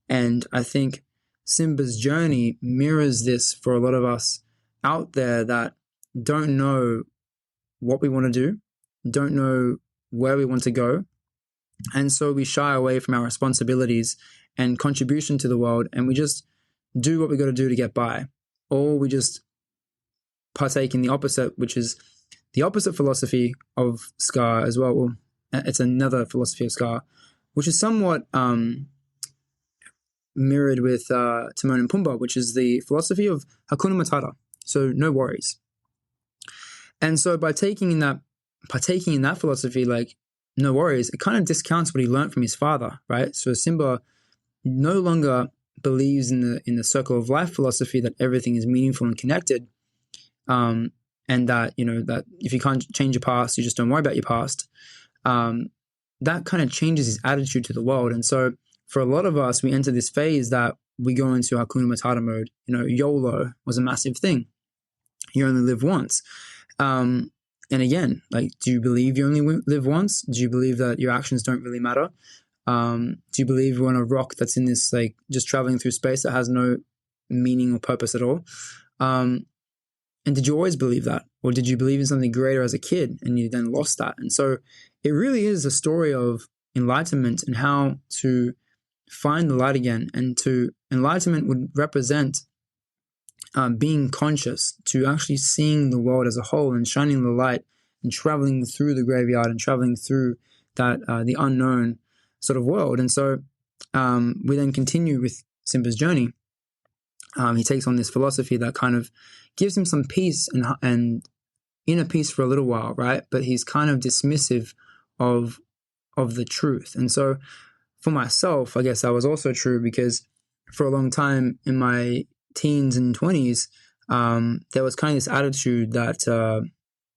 And I think Simba's journey mirrors this for a lot of us out there that don't know what we want to do, don't know where we want to go. And so we shy away from our responsibilities and contribution to the world, and we just do what we got to do to get by. Or we just partake in the opposite, which is the opposite philosophy of Scar as well. Well, it's another philosophy of Scar, which is somewhat mirrored with Timon and Pumbaa, which is the philosophy of Hakuna Matata, so no worries. And so by partaking in that philosophy, like no worries, it kind of discounts what he learned from his father, right? So Simba no longer believes in the circle of life philosophy that everything is meaningful and connected, and that that if you can't change your past, you just don't worry about your past. That kind of changes his attitude to the world. And so for a lot of us, we enter this phase that we go into Hakuna Matata mode. YOLO was a massive thing. You only live once. And again, like, do you believe you only live once? Do you believe that your actions don't really matter? Do you believe you're on a rock that's in this, like, just traveling through space that has no meaning or purpose at all? And did you always believe that? Or did you believe in something greater as a kid and you then lost that? And so it really is a story of enlightenment and how to find the light again. And enlightenment would represent being conscious, to actually seeing the world as a whole and shining the light and traveling through the graveyard and traveling through that the unknown sort of world. And so we then continue with Simba's journey. He takes on this philosophy that kind of gives him some peace and inner peace for a little while, right? But he's kind of dismissive of the truth. And so for myself, I guess that was also true because for a long time in my teens and 20s, there was kind of this attitude that,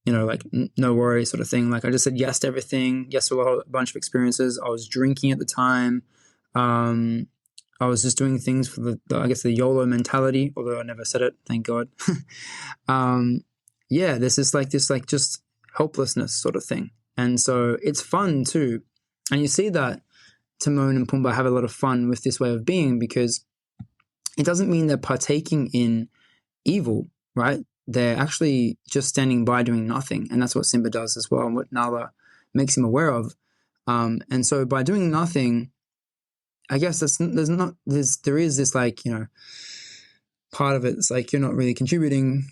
like no worries sort of thing. Like I just said yes to everything, yes to a bunch of experiences. I was drinking at the time. I was just doing things for the YOLO mentality, although I never said it, thank God. There's this just helplessness sort of thing. And so it's fun too. And you see that Timon and Pumbaa have a lot of fun with this way of being because it doesn't mean they're partaking in evil, right? They're actually just standing by doing nothing. And that's what Simba does as well, and what Nala makes him aware of. And so by doing nothing, I guess there is this part of it. It's like you're not really contributing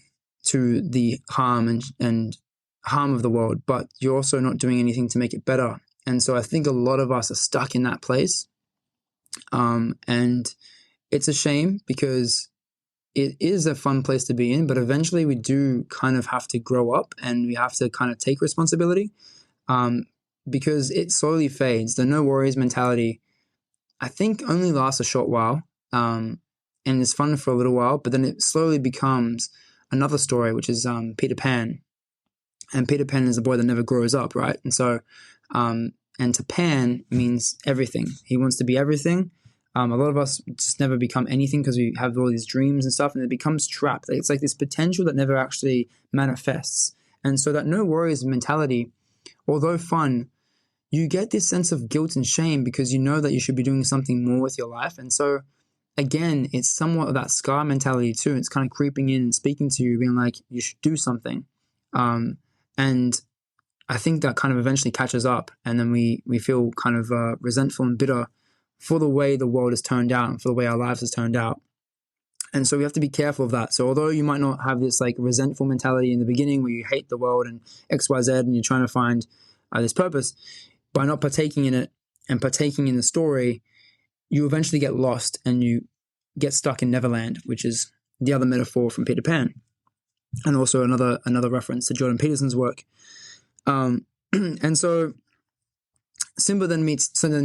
to the harm and harm of the world, but you're also not doing anything to make it better. And so I think a lot of us are stuck in that place. And it's a shame because it is a fun place to be in, but eventually we do kind of have to grow up and we have to kind of take responsibility because it slowly fades. The no worries mentality, I think, only lasts a short while and it's fun for a little while, but then it slowly becomes another story, which is Peter Pan. And Peter Pan is a boy that never grows up, right? And so, and to Pan means everything. He wants to be everything. A lot of us just never become anything because we have all these dreams and stuff, and it becomes trapped. It's like this potential that never actually manifests. And so that no worries mentality, although fun, you get this sense of guilt and shame because you know that you should be doing something more with your life. And so, again, it's somewhat of that scar mentality too. It's kind of creeping in and speaking to you, being like, you should do something. And I think that kind of eventually catches up, and then we feel kind of resentful and bitter for the way the world has turned out and for the way our lives has turned out. And so we have to be careful of that. So although you might not have this like resentful mentality in the beginning where you hate the world and XYZ and you're trying to find this purpose, by not partaking in it and partaking in the story, you eventually get lost and you get stuck in Neverland, which is the other metaphor from Peter Pan. And also another reference to Jordan Peterson's work. And so Simba then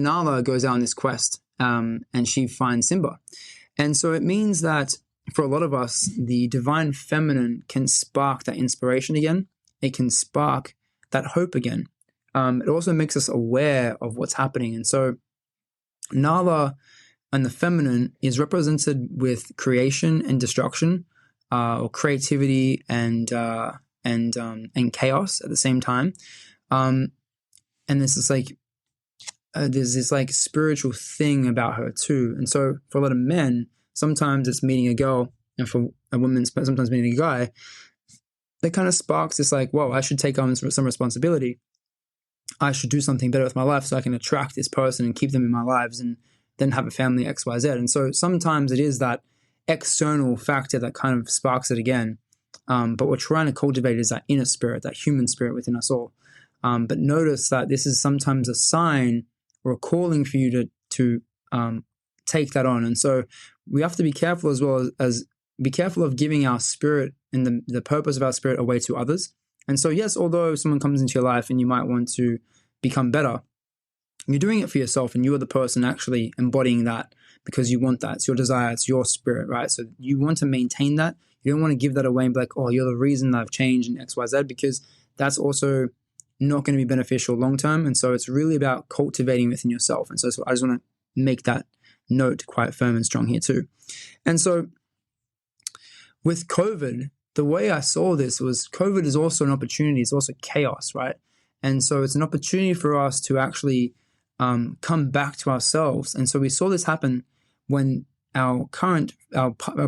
Nala goes out on this quest, and she finds Simba. And so it means that for a lot of us, the divine feminine can spark that inspiration again. It can spark that hope again. It also makes us aware of what's happening. And so Nala and the feminine is represented with creation and destruction, or creativity and chaos at the same time. And this is like there's this like spiritual thing about her too. And so for a lot of men, sometimes it's meeting a girl, and for a woman, sometimes meeting a guy, that kind of sparks this like, whoa, I should take on some responsibility. I should do something better with my life so I can attract this person and keep them in my lives and then have a family XYZ. And so sometimes it is that external factor that kind of sparks it again. But what we're trying to cultivate is that inner spirit, that human spirit within us all. But notice that this is sometimes a sign or a calling for you to take that on. And so we have to be careful as well as be careful of giving our spirit and the purpose of our spirit away to others. And so, yes, although someone comes into your life and you might want to become better, you're doing it for yourself and you are the person actually embodying that because you want that. It's your desire. It's your spirit, right? So you want to maintain that. You don't want to give that away and be like, oh, you're the reason I've changed in XYZ, because that's also not going to be beneficial long term. And so it's really about cultivating within yourself. And so I just want to make that note quite firm and strong here too. And so with COVID, the way I saw this was COVID is also an opportunity. It's also chaos, right? And so it's an opportunity for us to actually come back to ourselves. And so we saw this happen when our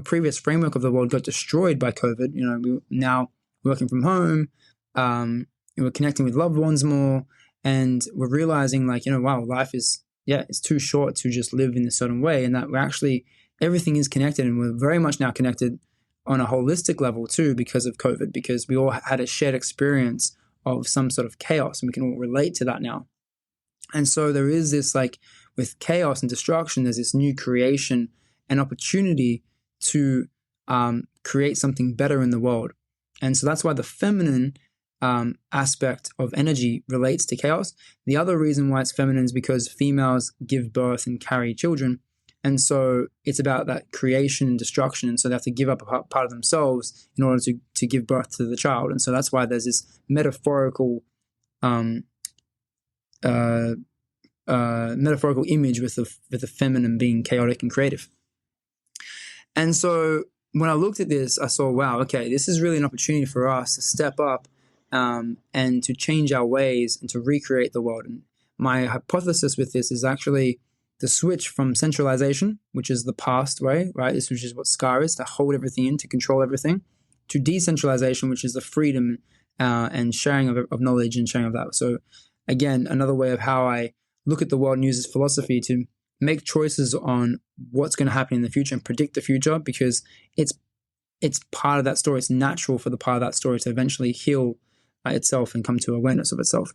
previous framework of the world got destroyed by COVID. You know, we now working from home, we're connecting with loved ones more, and we're realizing like, you know, wow, life is, it's too short to just live in a certain way, and that we're actually, everything is connected, and we're very much now connected on a holistic level too because of COVID, because we all had a shared experience of some sort of chaos, and we can all relate to that now. And so there is this, like, with chaos and destruction, there's this new creation and opportunity to create something better in the world. And so that's why the feminine aspect of energy relates to chaos. The other reason why it's feminine is because females give birth and carry children. And so it's about that creation and destruction. And so they have to give up a part of themselves in order to give birth to the child. And so that's why there's this metaphorical image with the feminine being chaotic and creative. And so when I looked at this, I saw, wow, okay, this is really an opportunity for us to step up and to change our ways and to recreate the world. And my hypothesis with this is actually the switch from centralization, which is the past way, right? This which is what SCAR is, to hold everything in, to control everything, to decentralization, which is the freedom and sharing of knowledge and sharing of that. So again, another way of how I look at the world and use this philosophy to make choices on what's going to happen in the future and predict the future, because it's part of that story. It's natural for the part of that story to eventually heal itself and come to awareness of itself.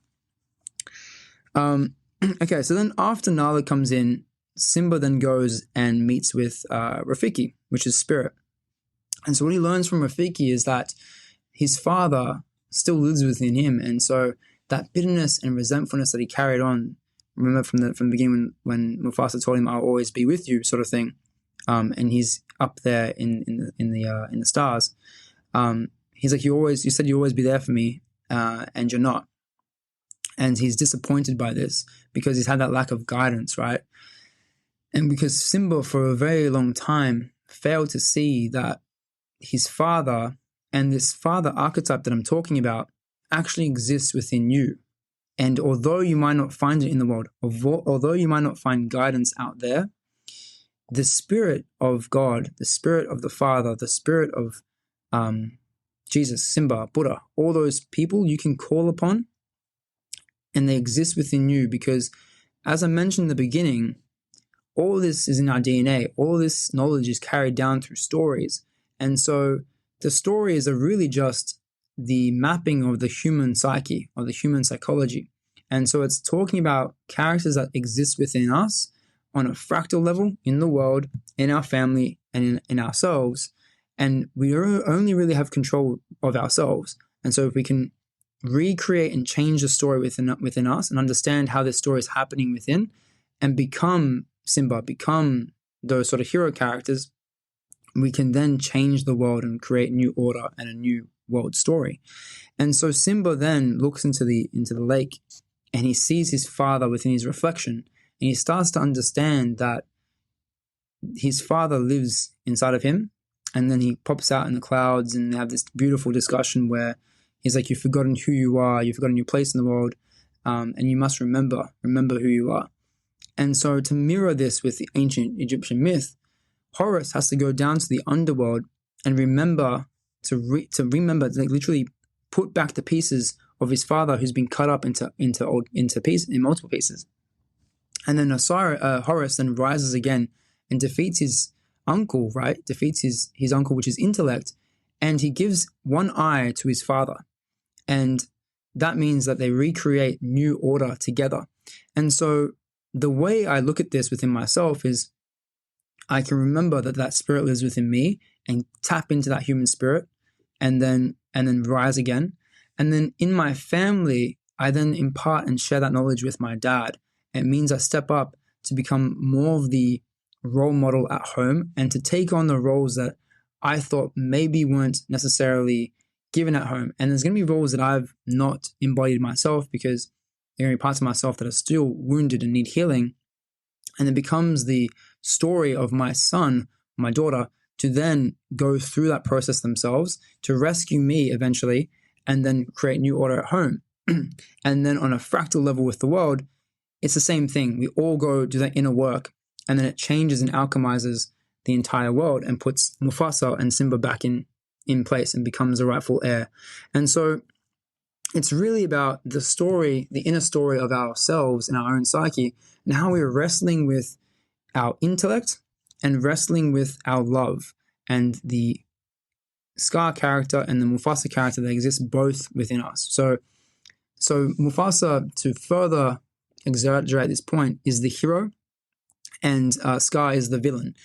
Okay, so then after Nala comes in, Simba then goes and meets with Rafiki, which is spirit. And so what he learns from Rafiki is that his father still lives within him. And so that bitterness and resentfulness that he carried on, remember from the beginning when Mufasa told him, "I'll always be with you," sort of thing, and he's up there in the stars. He's like, you said you'd always be there for me, and you're not. And he's disappointed by this because he's had that lack of guidance, right? And because Simba, for a very long time, failed to see that his father and this father archetype that I'm talking about actually exists within you. And although you might not find it in the world, although you might not find guidance out there, the spirit of God, the spirit of the Father, the spirit of Jesus, Simba, Buddha, all those people you can call upon, and they exist within you because, as I mentioned in the beginning, all this is in our DNA. All this knowledge is carried down through stories. And so the stories are really just the mapping of the human psyche, of the human psychology. And so it's talking about characters that exist within us on a fractal level in the world, in our family, and in ourselves. And we only really have control of ourselves. And so if we can recreate and change the story within us and understand how this story is happening within and become Simba, become those sort of hero characters, we can then change the world and create new order and a new world story. And so Simba then looks into the lake and he sees his father within his reflection, and he starts to understand that his father lives inside of him. And then he pops out in the clouds and they have this beautiful discussion where he's like, you've forgotten who you are, you've forgotten your place in the world, and you must remember who you are. And so to mirror this with the ancient Egyptian myth, Horus has to go down to the underworld and remember to literally put back the pieces of his father who's been cut up into multiple pieces. And then Horus then rises again and defeats his uncle, right? Defeats his uncle, which is intellect, and he gives one eye to his father. And that means that they recreate new order together. And so the way I look at this within myself is I can remember that spirit lives within me and tap into that human spirit and then rise again. And then in my family, I then impart and share that knowledge with my dad. It means I step up to become more of the role model at home and to take on the roles that I thought maybe weren't necessarily given at home. And there's going to be roles that I've not embodied myself because there are parts of myself that are still wounded and need healing. And it becomes the story of my son, my daughter, to then go through that process themselves to rescue me eventually and then create new order at home. And then on a fractal level with the world, it's the same thing. We all go do that inner work, and then it changes and alchemizes the entire world and puts Mufasa and Simba back in place and becomes the rightful heir. And so it's really about the story, the inner story of ourselves and our own psyche, and how we're wrestling with our intellect and wrestling with our love, and the Scar character and the Mufasa character that exists both within us. So Mufasa, to further exaggerate this point, is the hero, and Scar is the villain.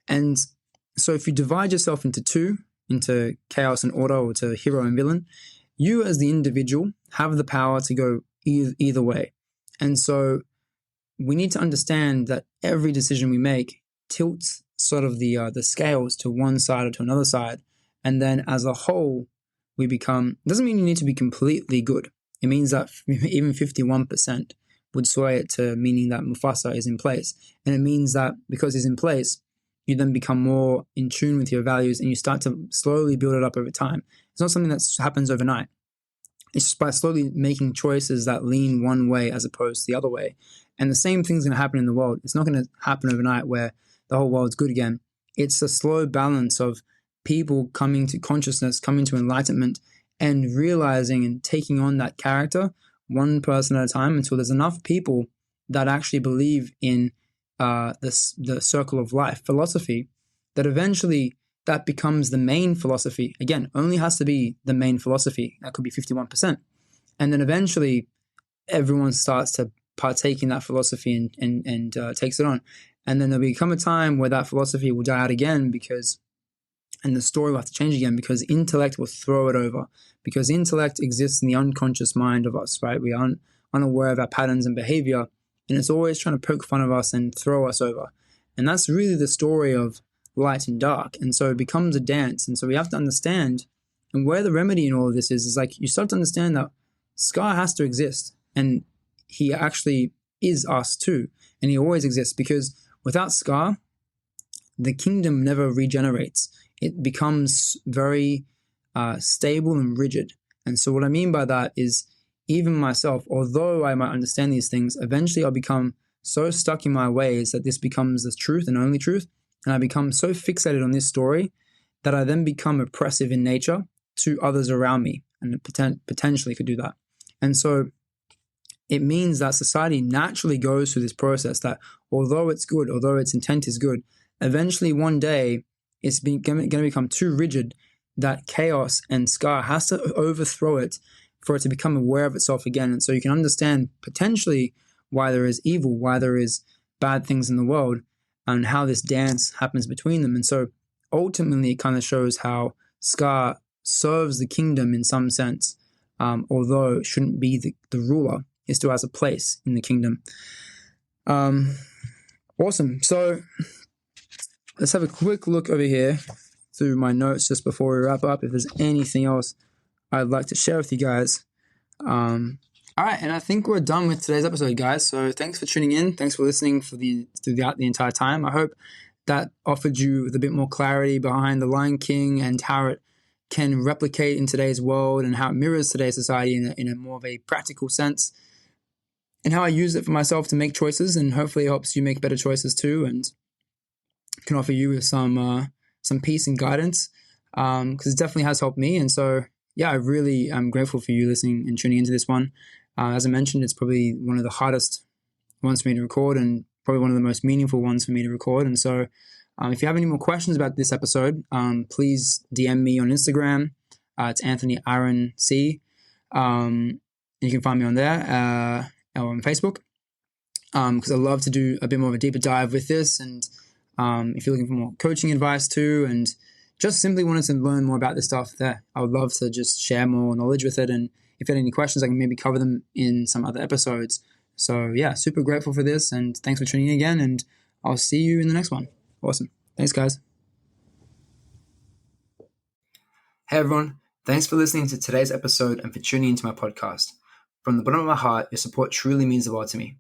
And so if you divide yourself into two, into chaos and order, or to hero and villain, you as the individual have the power to go either way. And so we need to understand that every decision we make tilts sort of the scales to one side or to another side. And then as a whole, we become, doesn't mean you need to be completely good. It means that even 51% would sway it to meaning that Mufasa is in place. And it means that because he's in place, you then become more in tune with your values and you start to slowly build it up over time. It's not something that happens overnight. It's just by slowly making choices that lean one way as opposed to the other way. And the same thing's going to happen in the world. It's not going to happen overnight where the whole world's good again. It's a slow balance of people coming to consciousness, coming to enlightenment, and realizing and taking on that character one person at a time until there's enough people that actually believe in the circle of life philosophy that eventually that becomes the main philosophy. Again, only has to be the main philosophy. That could be 51%. And then eventually everyone starts to partake in that philosophy and takes it on. And then there'll become a time where that philosophy will die out again and the story will have to change again because intellect will throw it over. Because intellect exists in the unconscious mind of us, right? We aren't unaware of our patterns and behavior, and it's always trying to poke fun of us and throw us over. And that's really the story of light and dark. And so it becomes a dance. And so we have to understand, and where the remedy in all of this is like you start to understand that Scar has to exist. And he actually is us too. And he always exists because without Scar, the kingdom never regenerates. It becomes very stable and rigid. And so what I mean by that is even myself, although I might understand these things, eventually I'll become so stuck in my ways that this becomes the truth and only truth. And I become so fixated on this story that I then become oppressive in nature to others around me and potentially could do that. And so it means that society naturally goes through this process that although it's good, although its intent is good, eventually one day it's going to become too rigid that chaos and Scar has to overthrow it for it to become aware of itself again. And so you can understand potentially why there is evil, why there is bad things in the world, and how this dance happens between them. And so ultimately it kind of shows how Scar serves the kingdom in some sense, although it shouldn't be the ruler. It still has a place in the kingdom. Awesome. So let's have a quick look over here through my notes just before we wrap up. If there's anything else I'd like to share with you guys. All right, and I think we're done with today's episode, guys. So thanks for tuning in. Thanks for listening throughout the entire time. I hope that offered you with a bit more clarity behind the Lion King and how it can replicate in today's world and how it mirrors today's society in a more of a practical sense, and how I use it for myself to make choices, and hopefully it helps you make better choices too, and can offer you with some peace and guidance, because it definitely has helped me. And so, yeah, I really am grateful for you listening and tuning into this one. As I mentioned, it's probably one of the hardest ones for me to record and probably one of the most meaningful ones for me to record. And so if you have any more questions about this episode, please DM me on Instagram. It's Anthony Aaron C. You can find me on there or on Facebook, because I love to do a bit more of a deeper dive with this. And if you're looking for more coaching advice too, and just simply wanted to learn more about this stuff, that I would love to just share more knowledge with it. And if you had any questions, I can maybe cover them in some other episodes. So yeah, super grateful for this, and thanks for tuning in again, and I'll see you in the next one. Awesome. Thanks, guys. Hey everyone, thanks for listening to today's episode and for tuning into my podcast. From the bottom of my heart, your support truly means the world to me.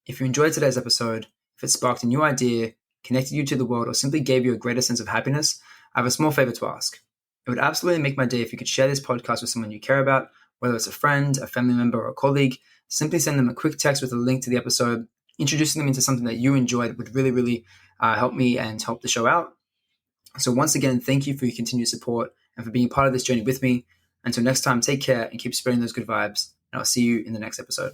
If you enjoyed today's episode, if it sparked a new idea, connected you to the world, or simply gave you a greater sense of happiness, I have a small favor to ask. It would absolutely make my day if you could share this podcast with someone you care about, whether it's a friend, a family member, or a colleague. Simply send them a quick text with a link to the episode. Introducing them into something that you enjoyed would really, really help me and help the show out. So once again, thank you for your continued support and for being part of this journey with me. Until next time, take care and keep spreading those good vibes. And I'll see you in the next episode.